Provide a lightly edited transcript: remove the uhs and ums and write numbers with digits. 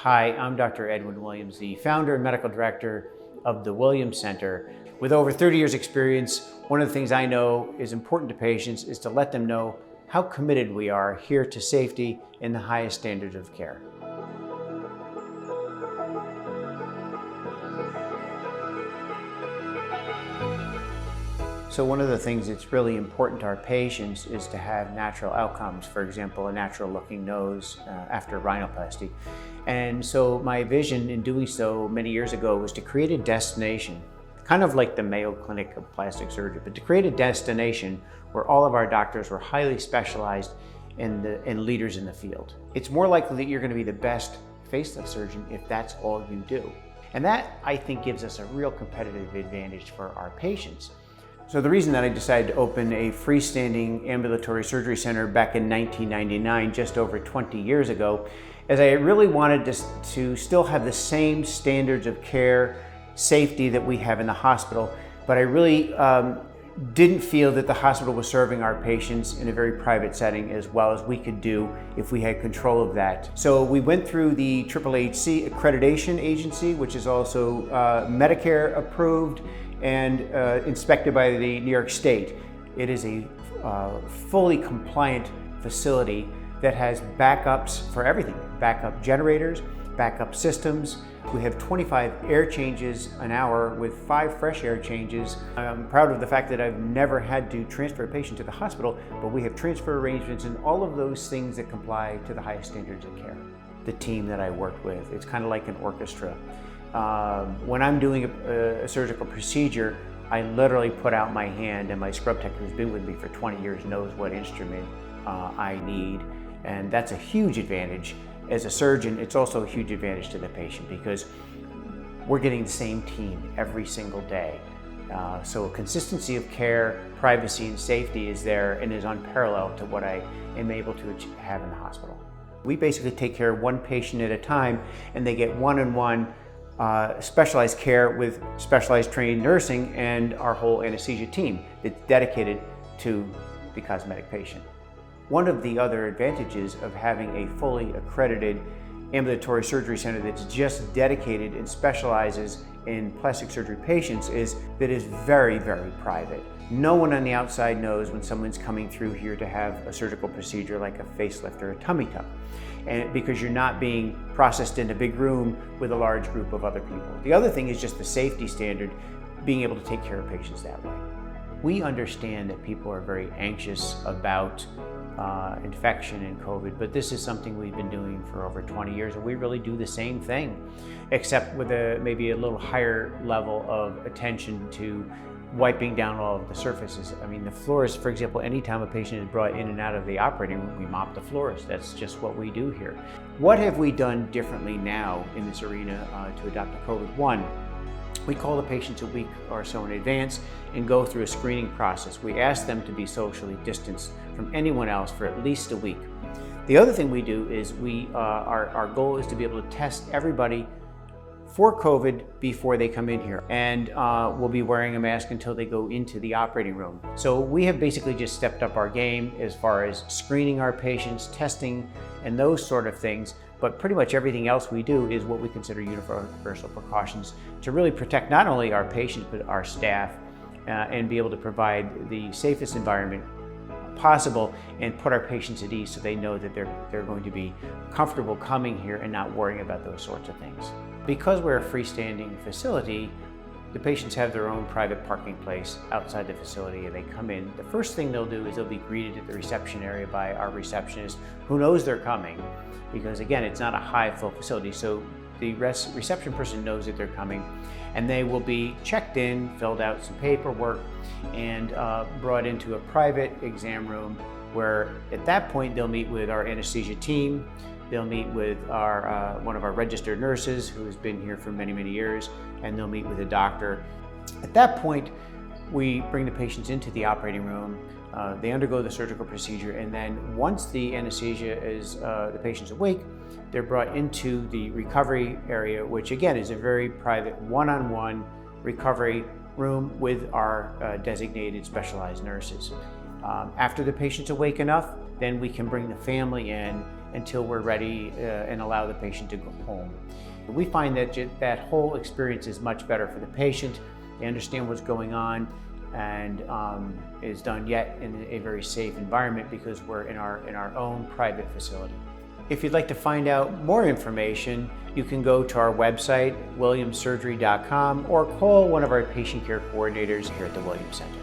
Hi, I'm Dr. Edwin Williams, the founder and medical director of the Williams Center. With over 30 years experience, one of the things I know is important to patients is to let them know how committed we are here to safety and the highest standards of care. So one of the things that's really important to our patients is to have natural outcomes. For example, a natural looking nose after rhinoplasty. And so my vision in doing so many years ago was to create a destination, kind of like the Mayo Clinic of plastic surgery, but to create a destination where all of our doctors were highly specialized and leaders in the field. It's more likely that you're going to be the best facelift surgeon if that's all you do. And that, I think, gives us a real competitive advantage for our patients. So the reason that I decided to open a freestanding ambulatory surgery center back in 1999, just over 20 years ago, is I really wanted to still have the same standards of care, safety that we have in the hospital, but I really didn't feel that the hospital was serving our patients in a very private setting as well as we could do if we had control of that. So we went through the AAHC accreditation agency, which is also Medicare approved and inspected by the New York State. It is a fully compliant facility that has backups for everything. Backup generators, backup systems. We have 25 air changes an hour with 5 fresh air changes. I'm proud of the fact that I've never had to transfer a patient to the hospital, but we have transfer arrangements and all of those things that comply to the highest standards of care. The team that I worked with, it's kind of like an orchestra. When I'm doing a surgical procedure, I literally put out my hand, and my scrub tech who's been with me for 20 years knows what instrument I need. And that's a huge advantage. As a surgeon, it's also a huge advantage to the patient because we're getting the same team every single day. So consistency of care, privacy, and safety is there and is unparalleled to what I am able to have in the hospital. We basically take care of one patient at a time, and they get one-on-one specialized care with specialized trained nursing and our whole anesthesia team that's dedicated to the cosmetic patient. One of the other advantages of having a fully accredited ambulatory surgery center that's just dedicated and specializes in plastic surgery patients is that it's very, very private. No one on the outside knows when someone's coming through here to have a surgical procedure like a facelift or a tummy tuck, and because you're not being processed in a big room with a large group of other people. The other thing is just the safety standard, being able to take care of patients that way. We understand that people are very anxious about infection and COVID, but this is something we've been doing for over 20 years, and we really do the same thing, except with maybe a little higher level of attention to wiping down all of the surfaces. I mean, the floors, for example, anytime a patient is brought in and out of the operating room, we mop the floors. That's just what we do here. What have we done differently now in this arena to adopt the COVID? One, we call the patients a week or so in advance and go through a screening process. We ask them to be socially distanced from anyone else for at least a week. The other thing we do is our goal is to be able to test everybody for COVID before they come in here, and we'll be wearing a mask until they go into the operating room. So we have basically just stepped up our game as far as screening our patients, testing, and those sort of things. But pretty much everything else we do is what we consider universal precautions to really protect not only our patients, but our staff, and be able to provide the safest environment possible and put our patients at ease so they know that they're going to be comfortable coming here and not worrying about those sorts of things. Because we're a freestanding facility, the patients have their own private parking place outside the facility, and they come in. The first thing they'll do is they'll be greeted at the reception area by our receptionist who knows they're coming, because again, it's not a high flow facility, so the reception person knows that they're coming, and they will be checked in, filled out some paperwork, and brought into a private exam room where at that point they'll meet with our anesthesia team. They'll meet with one of our registered nurses who has been here for many, many years, and they'll meet with a doctor. At that point, we bring the patients into the operating room. They undergo the surgical procedure, and then once the anesthesia is, the patient's awake, they're brought into the recovery area, which again is a very private one-on-one recovery room with our designated specialized nurses. After the patient's awake enough, then we can bring the family in until we're ready and allow the patient to go home. We find that that whole experience is much better for the patient. They understand what's going on, and is done yet in a very safe environment because we're in our own private facility. If you'd like to find out more information, you can go to our website, williamssurgery.com, or call one of our patient care coordinators here at the Williams Center.